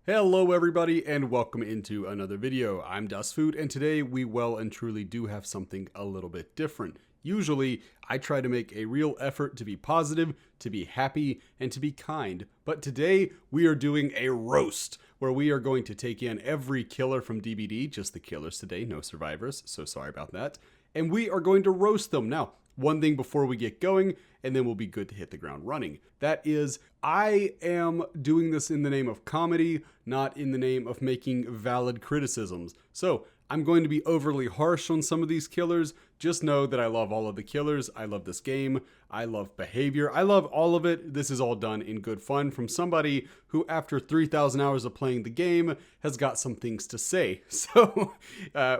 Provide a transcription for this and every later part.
Hello everybody and welcome into another video. I'm DustFood and today we well and truly do have something a little bit different. Usually I try to make a real effort to be positive, to be happy, and to be kind. But today we are doing a roast where we are going to take in every killer from DBD, just the killers today, no survivors, so sorry about that. And we are going to roast them. Now, one thing before we get going, and then we'll be good to hit the ground running. That is, I am doing this in the name of comedy, not in the name of making valid criticisms. So, I'm going to be overly harsh on some of these killers. Just know that I love all of the killers. I love this game. I love behavior. I love all of it. This is all done in good fun from somebody who, after 3,000 hours of playing the game, has got some things to say. So,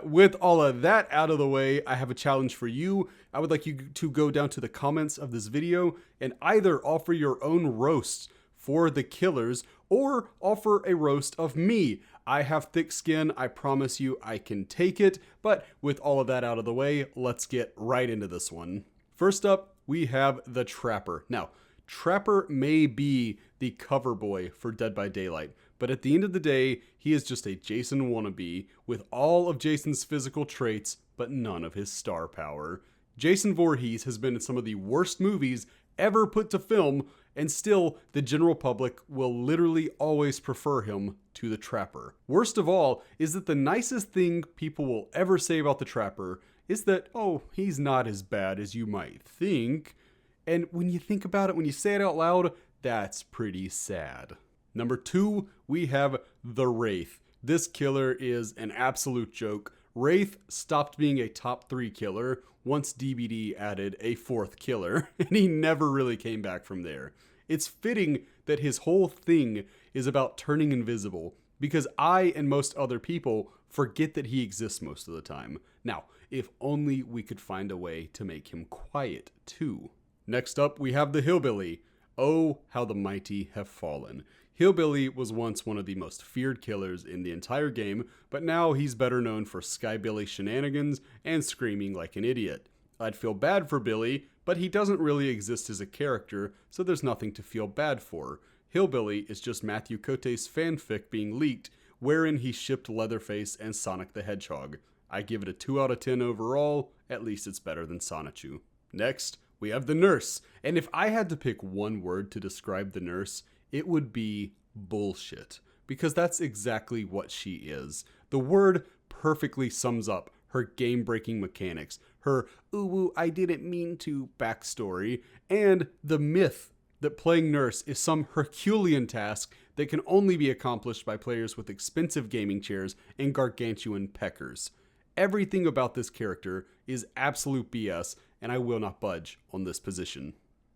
with all of that out of the way, I have a challenge for you. I would like you to go down to the comments of this video and either offer your own roasts for the killers or offer a roast of me. I have thick skin, I promise you I can take it, but with all of that out of the way, let's get right into this one. First up, we have the Trapper. Now, Trapper may be the cover boy for Dead by Daylight, but at the end of the day, he is just a Jason wannabe with all of Jason's physical traits, but none of his star power. Jason Voorhees has been in some of the worst movies ever put to film, and still, the general public will literally always prefer him to the Trapper. Worst of all is that the nicest thing people will ever say about the Trapper is that, oh, he's not as bad as you might think. And when you think about it, when you say it out loud, that's pretty sad. Number 2, we have the Wraith. This killer is an absolute joke. Wraith stopped being a top 3 killer once DBD added a 4th killer, and he never really came back from there. It's fitting that his whole thing is about turning invisible, because I and most other people forget that he exists most of the time. Now, if only we could find a way to make him quiet too. Next up, we have the Hillbilly. Oh, how the mighty have fallen. Hillbilly was once one of the most feared killers in the entire game, but now he's better known for Skybilly shenanigans and screaming like an idiot. I'd feel bad for Billy, but he doesn't really exist as a character, so there's nothing to feel bad for. Hillbilly is just Matthew Cote's fanfic being leaked, wherein he shipped Leatherface and Sonic the Hedgehog. I give it a 2 out of 10 overall, at least it's better than Sonichu. Next, we have the Nurse, and if I had to pick one word to describe the Nurse, it would be bullshit, because that's exactly what she is. The word perfectly sums up her game-breaking mechanics, her ooh, I didn't mean to backstory, and the myth that playing Nurse is some Herculean task that can only be accomplished by players with expensive gaming chairs and gargantuan peckers. Everything about this character is absolute BS, and I will not budge on this position.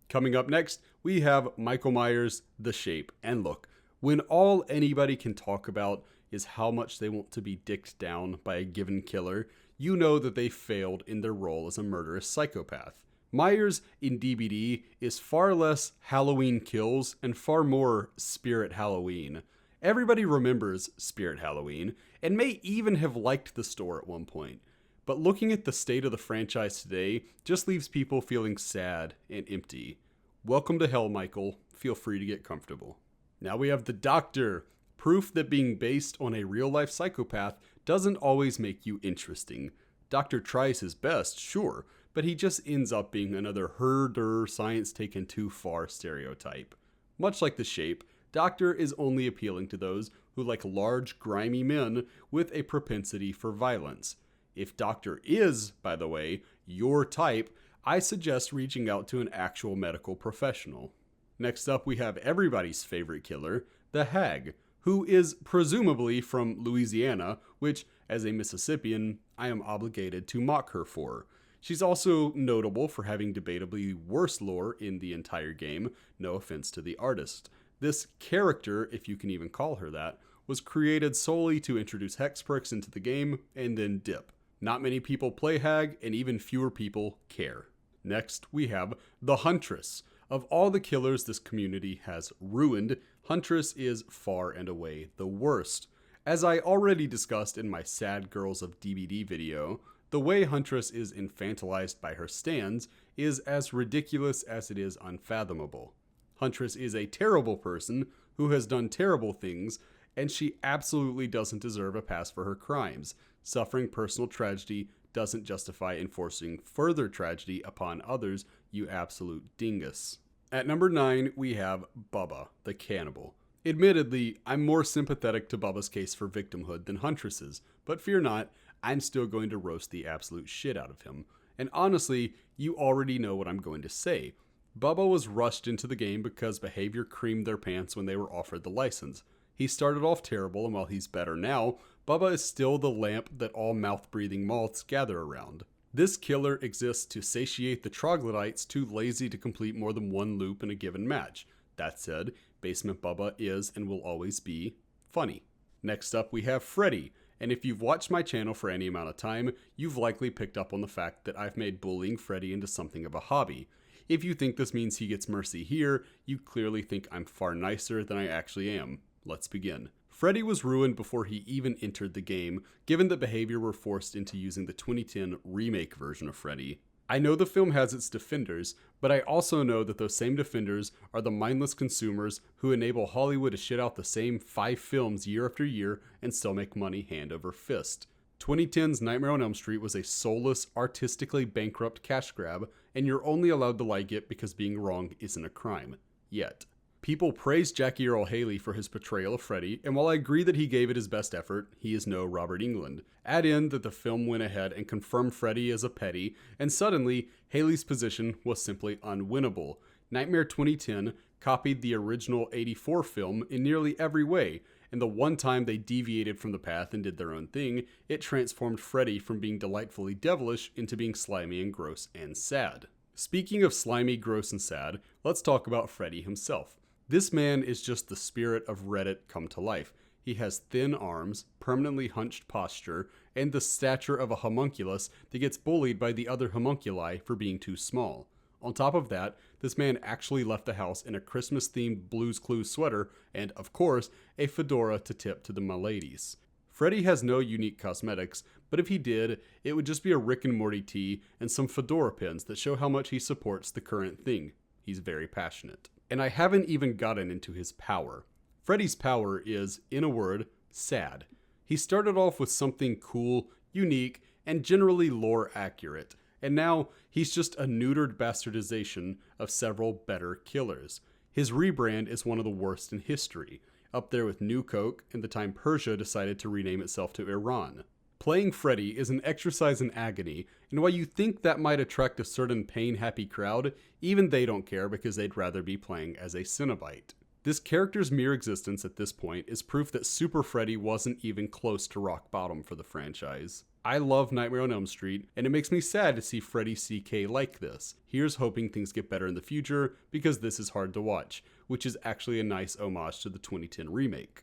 Coming up next, we have Michael Myers, The Shape. And look, when all anybody can talk about is how much they want to be dicked down by a given killer, you know that they failed in their role as a murderous psychopath. Myers in DBD is far less Halloween Kills and far more Spirit Halloween. Everybody remembers Spirit Halloween and may even have liked the store at one point. But looking at the state of the franchise today just leaves people feeling sad and empty. Welcome to hell, Michael. Feel free to get comfortable. Now we have the Doctor. Proof that being based on a real-life psychopath doesn't always make you interesting. Doctor tries his best, sure, but he just ends up being another herder science taken too far stereotype. Much like The Shape, Doctor is only appealing to those who like large, grimy men with a propensity for violence. If Doctor is, by the way, your type, I suggest reaching out to an actual medical professional. Next up, we have everybody's favorite killer, the Hag, who is presumably from Louisiana, which, as a Mississippian, I am obligated to mock her for. She's also notable for having debatably worse lore in the entire game, no offense to the artist. This character, if you can even call her that, was created solely to introduce hexpricks into the game and then dip. Not many people play Hag, and even fewer people care. Next, we have the Huntress. Of all the killers this community has ruined, Huntress is far and away the worst. As I already discussed in my Sad Girls of DBD video, the way Huntress is infantilized by her stands is as ridiculous as it is unfathomable. Huntress is a terrible person who has done terrible things, and she absolutely doesn't deserve a pass for her crimes. Suffering personal tragedy doesn't justify enforcing further tragedy upon others, you absolute dingus. At number 9, we have Bubba, the cannibal. Admittedly, I'm more sympathetic to Bubba's case for victimhood than Huntress's, but fear not, I'm still going to roast the absolute shit out of him. And honestly, you already know what I'm going to say. Bubba was rushed into the game because behavior creamed their pants when they were offered the license. He started off terrible, and while he's better now, Bubba is still the lamp that all mouth-breathing moths gather around. This killer exists to satiate the troglodytes too lazy to complete more than one loop in a given match. That said, Basement Bubba is and will always be funny. Next up, we have Freddy, and if you've watched my channel for any amount of time, you've likely picked up on the fact that I've made bullying Freddy into something of a hobby. If you think this means he gets mercy here, you clearly think I'm far nicer than I actually am. Let's begin. Freddy was ruined before he even entered the game, given that behavior were forced into using the 2010 remake version of Freddy. I know the film has its defenders, but I also know that those same defenders are the mindless consumers who enable Hollywood to shit out the same 5 films year after year and still make money hand over fist. 2010's Nightmare on Elm Street was a soulless, artistically bankrupt cash grab, and you're only allowed to like it because being wrong isn't a crime. Yet. People praise Jackie Earle Haley for his portrayal of Freddy, and while I agree that he gave it his best effort, he is no Robert Englund. Add in that the film went ahead and confirmed Freddy as a petty, and suddenly, Haley's position was simply unwinnable. Nightmare 2010 copied the original 84 film in nearly every way, and the one time they deviated from the path and did their own thing, it transformed Freddy from being delightfully devilish into being slimy and gross and sad. Speaking of slimy, gross, and sad, let's talk about Freddy himself. This man is just the spirit of Reddit come to life. He has thin arms, permanently hunched posture, and the stature of a homunculus that gets bullied by the other homunculi for being too small. On top of that, this man actually left the house in a Christmas-themed Blue's Clues sweater and, of course, a fedora to tip to the miladies. Freddy has no unique cosmetics, but if he did, it would just be a Rick and Morty tee and some fedora pins that show how much he supports the current thing. He's very passionate. And I haven't even gotten into his power. Freddy's power is, in a word, sad. He started off with something cool, unique, and generally lore accurate, and now he's just a neutered bastardization of several better killers. His rebrand is one of the worst in history, up there with New Coke and the time Persia decided to rename itself to Iran. Playing Freddy is an exercise in agony, and while you think that might attract a certain pain-happy crowd, even they don't care because they'd rather be playing as a Cenobite. This character's mere existence at this point is proof that Super Freddy wasn't even close to rock bottom for the franchise. I love Nightmare on Elm Street, and it makes me sad to see Freddy CK like this. Here's hoping things get better in the future, because this is hard to watch, which is actually a nice homage to the 2010 remake.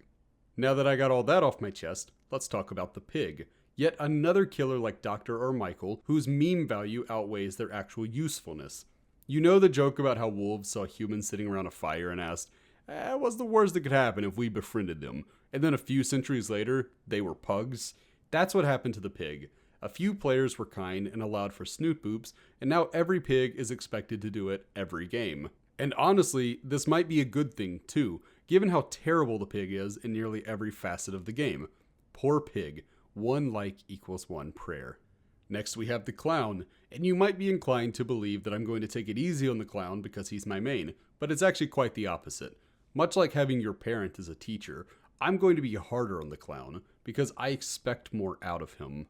Now that I got all that off my chest, let's talk about the pig. Yet another killer like Dr. or Michael, whose meme value outweighs their actual usefulness. You know the joke about how wolves saw humans sitting around a fire and asked, what's the worst that could happen if we befriended them? And then a few centuries later, they were pugs? That's what happened to the pig. A few players were kind and allowed for snoot boops, and now every pig is expected to do it every game. And honestly, this might be a good thing too, given how terrible the pig is in nearly every facet of the game. Poor pig. 1 like equals 1 prayer. Next we have the clown, and you might be inclined to believe that I'm going to take it easy on the clown because he's my main, but it's actually quite the opposite. Much like having your parent as a teacher, I'm going to be harder on the clown because I expect more out of him.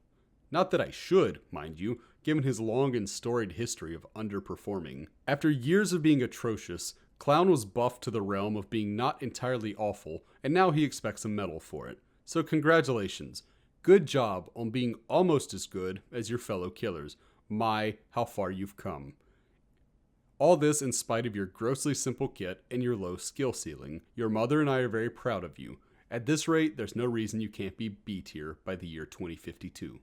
Not that I should, mind you, given his long and storied history of underperforming. After years of being atrocious, Clown was buffed to the realm of being not entirely awful, and now he expects a medal for it. So congratulations. Good job on being almost as good as your fellow killers. My, how far you've come. All this in spite of your grossly simple kit and your low skill ceiling. Your mother and I are very proud of you. At this rate, there's no reason you can't be B tier by the year 2052.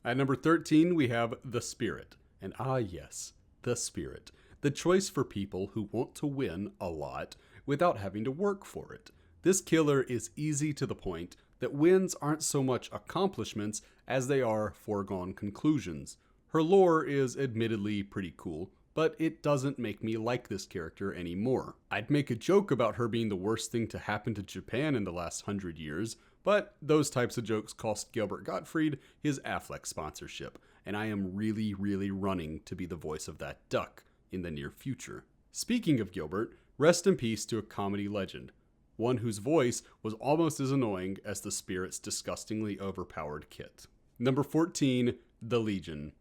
At number 13, we have The Spirit. And yes, The Spirit. The choice for people who want to win a lot without having to work for it. This killer is easy to the point that wins aren't so much accomplishments as they are foregone conclusions. Her lore is admittedly pretty cool, but it doesn't make me like this character anymore. I'd make a joke about her being the worst thing to happen to Japan in the last 100 years, but those types of jokes cost Gilbert Gottfried his Affleck sponsorship, and I am really running to be the voice of that duck in the near future. Speaking of Gilbert, rest in peace to a comedy legend, one whose voice was almost as annoying as the Spirit's disgustingly overpowered kit. Number 14, The Legion.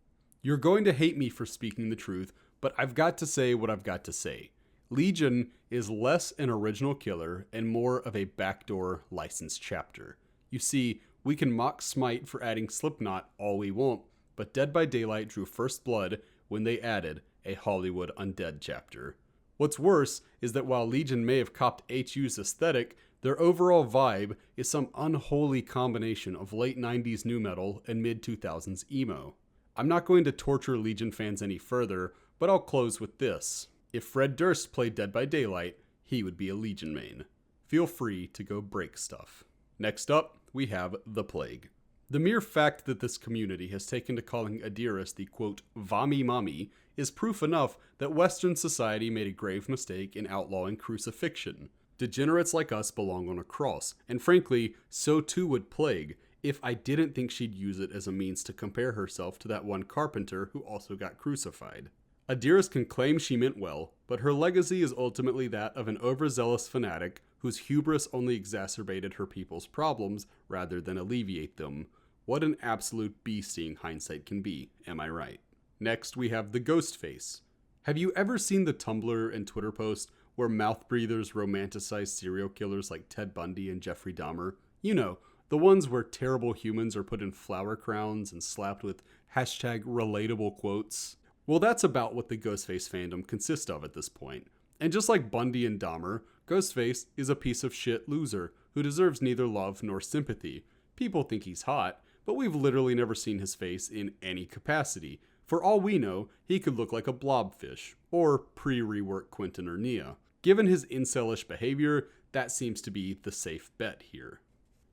You're going to hate me for speaking the truth, but I've got to say what I've got to say. Legion is less an original killer and more of a backdoor licensed chapter. You see, we can mock Smite for adding Slipknot all we want, but Dead by Daylight drew first blood when they added a Hollywood Undead chapter. What's worse is that while Legion may have copped HU's aesthetic, their overall vibe is some unholy combination of late 90s nu metal and mid 2000s emo. I'm not going to torture Legion fans any further, but I'll close with this. If Fred Durst played Dead by Daylight, he would be a Legion main. Feel free to go break stuff. Next up, we have The Plague. The mere fact that this community has taken to calling Adiras the quote, Vami Mami is proof enough that Western society made a grave mistake in outlawing crucifixion. Degenerates like us belong on a cross, and frankly, so too would Plague, if I didn't think she'd use it as a means to compare herself to that one carpenter who also got crucified. Adiras can claim she meant well, but her legacy is ultimately that of an overzealous fanatic whose hubris only exacerbated her people's problems rather than alleviate them. What an absolute bee-sting hindsight can be, am I right? Next, we have the Ghostface. Have you ever seen the Tumblr and Twitter post where mouth breathers romanticize serial killers like Ted Bundy and Jeffrey Dahmer? You know, the ones where terrible humans are put in flower crowns and slapped with hashtag relatable quotes. Well, that's about what the Ghostface fandom consists of at this point. And just like Bundy and Dahmer, Ghostface is a piece of shit loser who deserves neither love nor sympathy. People think he's hot, but we've literally never seen his face in any capacity. For all we know, he could look like a blobfish, or pre-rework Quentin or Nia. Given his incelish behavior, that seems to be the safe bet here.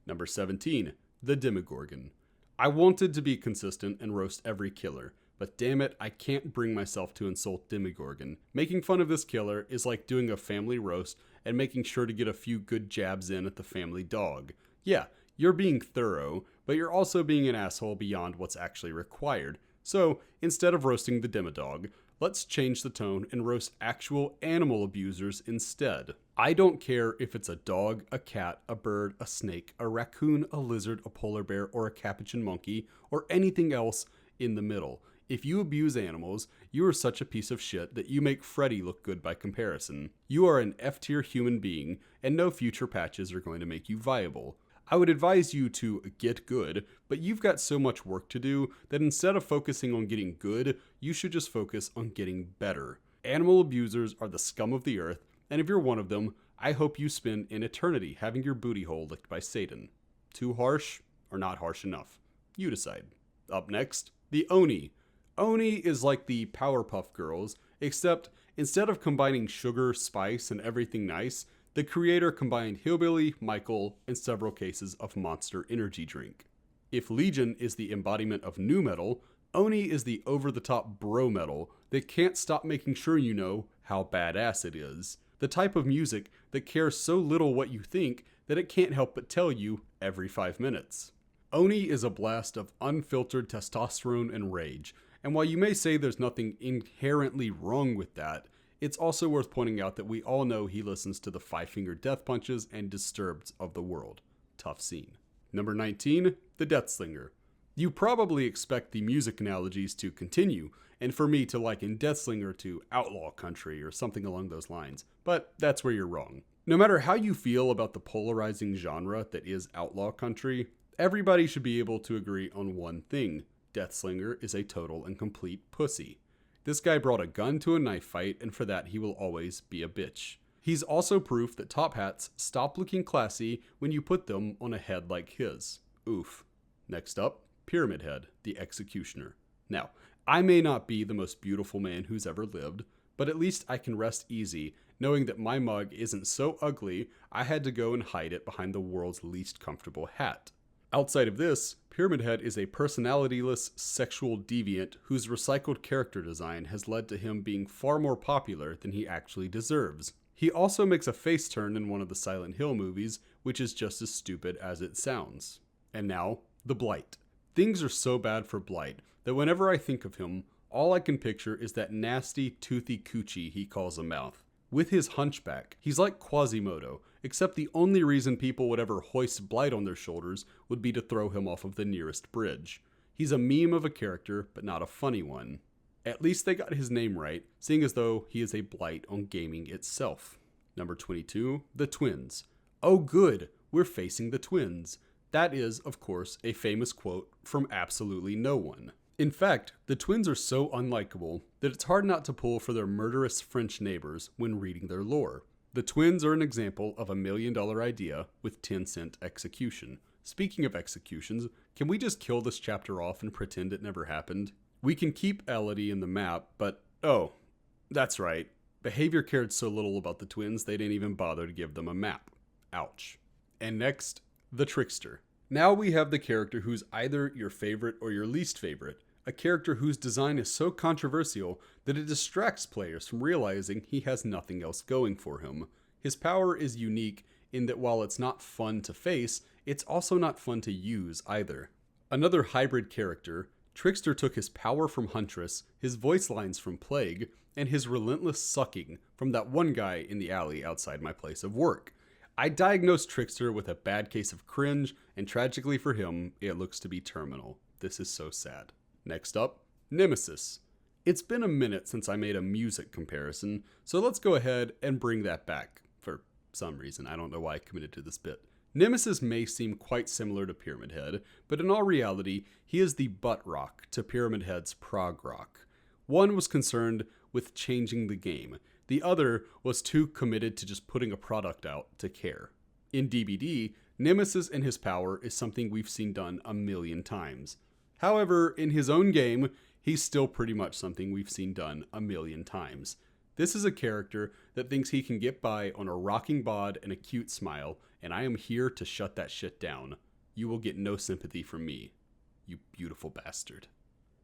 Number 17, the Demogorgon. I wanted to be consistent and roast every killer, but damn it, I can't bring myself to insult Demogorgon. Making fun of this killer is like doing a family roast and making sure to get a few good jabs in at the family dog. Yeah, you're being thorough, but you're also being an asshole beyond what's actually required. So, instead of roasting the Demodog, let's change the tone and roast actual animal abusers instead. I don't care if it's a dog, a cat, a bird, a snake, a raccoon, a lizard, a polar bear, or a capuchin monkey, or anything else in the middle. If you abuse animals, you are such a piece of shit that you make Freddy look good by comparison. You are an F-tier human being, and no future patches are going to make you viable. I would advise you to get good, but you've got so much work to do that instead of focusing on getting good, you should just focus on getting better. Animal abusers are the scum of the earth, and if you're one of them, I hope you spend an eternity having your booty hole licked by Satan. Too harsh or not harsh enough? You decide. Up next, the Oni. Oni is like the Powerpuff Girls, except instead of combining sugar, spice, and everything nice, the creator combined Hillbilly, Michael, and several cases of Monster energy drink. If Legion is the embodiment of nu metal, Oni is the over-the-top bro metal that can't stop making sure you know how badass it is. The type of music that cares so little what you think that it can't help but tell you every 5 minutes. Oni is a blast of unfiltered testosterone and rage, and while you may say there's nothing inherently wrong with that, it's also worth pointing out that we all know he listens to the Five-Finger Death Punches and Disturbeds of the world. Tough scene. Number 19, the Deathslinger. You probably expect the music analogies to continue, and for me to liken Deathslinger to Outlaw Country or something along those lines, but that's where you're wrong. No matter how you feel about the polarizing genre that is Outlaw Country, everybody should be able to agree on one thing. Deathslinger is a total and complete pussy. This guy brought a gun to a knife fight, and for that he will always be a bitch. He's also proof that top hats stop looking classy when you put them on a head like his. Oof. Next up, Pyramid Head, the Executioner. Now, I may not be the most beautiful man who's ever lived, but at least I can rest easy knowing that my mug isn't so ugly I had to go and hide it behind the world's least comfortable hat. Outside of this, Pyramid Head is a personalityless sexual deviant whose recycled character design has led to him being far more popular than he actually deserves. He also makes a face turn in one of the Silent Hill movies, which is just as stupid as it sounds. And now, the Blight. Things are so bad for Blight that whenever I think of him, all I can picture is that nasty, toothy coochie he calls a mouth. With his hunchback, he's like Quasimodo, except the only reason people would ever hoist Blight on their shoulders would be to throw him off of the nearest bridge. He's a meme of a character, but not a funny one. At least they got his name right, seeing as though he is a blight on gaming itself. Number 22, the Twins. Oh good, we're facing the Twins. That is, of course, a famous quote from absolutely no one. In fact, the Twins are so unlikable that it's hard not to pull for their murderous French neighbors when reading their lore. The Twins are an example of a $1 million idea with 10-cent execution. Speaking of executions, can we just kill this chapter off and pretend it never happened? We can keep Elodie in the map, but oh, that's right. Behavior cared so little about the Twins they didn't even bother to give them a map. Ouch. And next, the Trickster. Now we have the character who's either your favorite or your least favorite. A character whose design is so controversial that it distracts players from realizing he has nothing else going for him. His power is unique in that while it's not fun to face, it's also not fun to use either. Another hybrid character, Trickster took his power from Huntress, his voice lines from Plague, and his relentless sucking from that one guy in the alley outside my place of work. I diagnosed Trickster with a bad case of cringe, and tragically for him, it looks to be terminal. This is so sad. Next up, Nemesis. It's been a minute since I made a music comparison, so let's go ahead and bring that back. For some reason, I don't know why I committed to this bit. Nemesis may seem quite similar to Pyramid Head, but in all reality, he is the butt rock to Pyramid Head's prog rock. One was concerned with changing the game. The other was too committed to just putting a product out to care. In DBD, Nemesis and his power is something we've seen done a million times. However, in his own game, he's still pretty much something we've seen done a million times. This is a character that thinks he can get by on a rocking bod and a cute smile, and I am here to shut that shit down. You will get no sympathy from me, you beautiful bastard.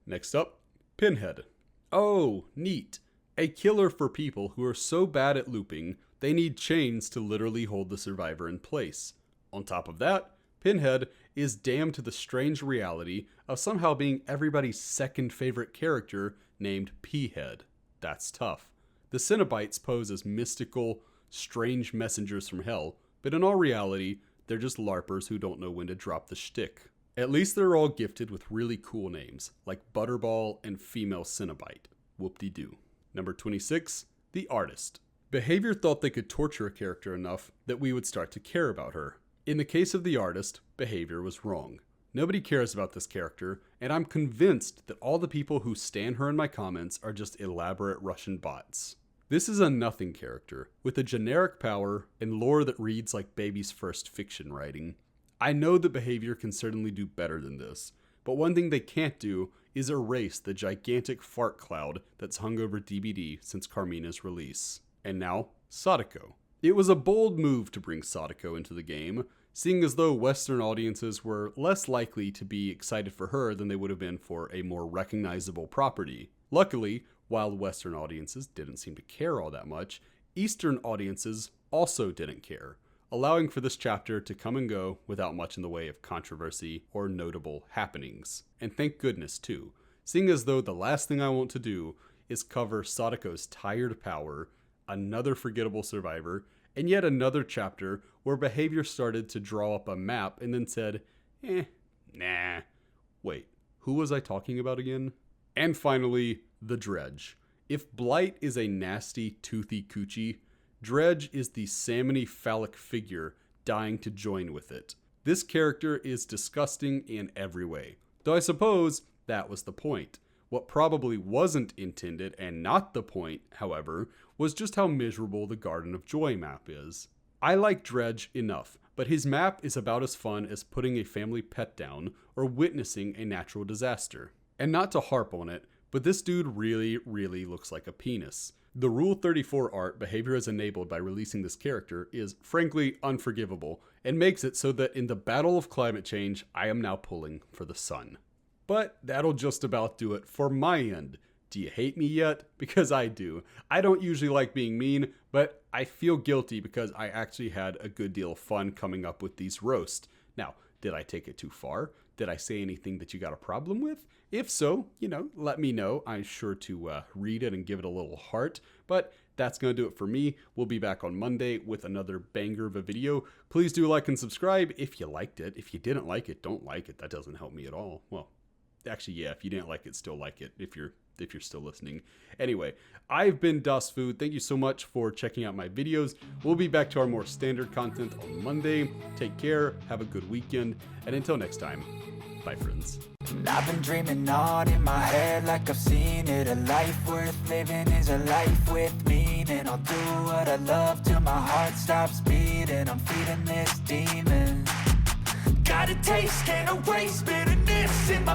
Next up, Pinhead. Oh, neat. A killer for people who are so bad at looping, they need chains to literally hold the survivor in place. On top of that, Pinhead is damned to the strange reality of somehow being everybody's second favorite character named P-Head. That's tough. The Cenobites pose as mystical, strange messengers from hell, but in all reality, they're just LARPers who don't know when to drop the shtick. At least they're all gifted with really cool names, like Butterball and Female Cenobite. Whoop-de-doo. Number 26, the Artist. Behavior thought they could torture a character enough that we would start to care about her. In the case of the Artist, Behavior was wrong. Nobody cares about this character, and I'm convinced that all the people who stan her in my comments are just elaborate Russian bots. This is a nothing character, with a generic power and lore that reads like baby's first fiction writing. I know that Behavior can certainly do better than this, but one thing they can't do is erase the gigantic fart cloud that's hung over DBD since Carmina's release. And now, Sadako. It was a bold move to bring Sadako into the game, seeing as though Western audiences were less likely to be excited for her than they would have been for a more recognizable property. Luckily, while Western audiences didn't seem to care all that much, Eastern audiences also didn't care, allowing for this chapter to come and go without much in the way of controversy or notable happenings. And thank goodness too, seeing as though the last thing I want to do is cover Sadako's tired power, another forgettable survivor, and yet another chapter where Behavior started to draw up a map and then said, nah. Wait, who was I talking about again? And finally, the Dredge. If Blight is a nasty, toothy coochie, Dredge is the salmony phallic figure dying to join with it. This character is disgusting in every way, though I suppose that was the point. What probably wasn't intended and not the point, however, was just how miserable the Garden of Joy map is. I like Dredge enough, but his map is about as fun as putting a family pet down or witnessing a natural disaster. And not to harp on it, but this dude really looks like a penis. The Rule 34 art, behavior is enabled by releasing this character, is frankly unforgivable, and makes it so that in the battle of climate change, I am now pulling for the sun. But that'll just about do it for my end. Do you hate me yet? Because I do. I don't usually like being mean, but I feel guilty because I actually had a good deal of fun coming up with these roasts. Now, did I take it too far? Did I say anything that you got a problem with? If so, let me know. I'm sure to read it and give it a little heart. But that's going to do it for me. We'll be back on Monday with another banger of a video. Please do like and subscribe if you liked it. If you didn't like it, don't like it. That doesn't help me at all. Well, actually, yeah, if you didn't like it, still like it if you're still listening. Anyway, I've been DustFood. Thank you so much for checking out my videos. We'll be back to our more standard content on Monday. Take care, have a good weekend, and until next time, bye friends. I've been dreaming on in my head like I've seen it. A life worth living is a life with meaning. I'll do what I love till my heart stops beating. I'm feeding this demon. Got a taste, can't erase bitterness in my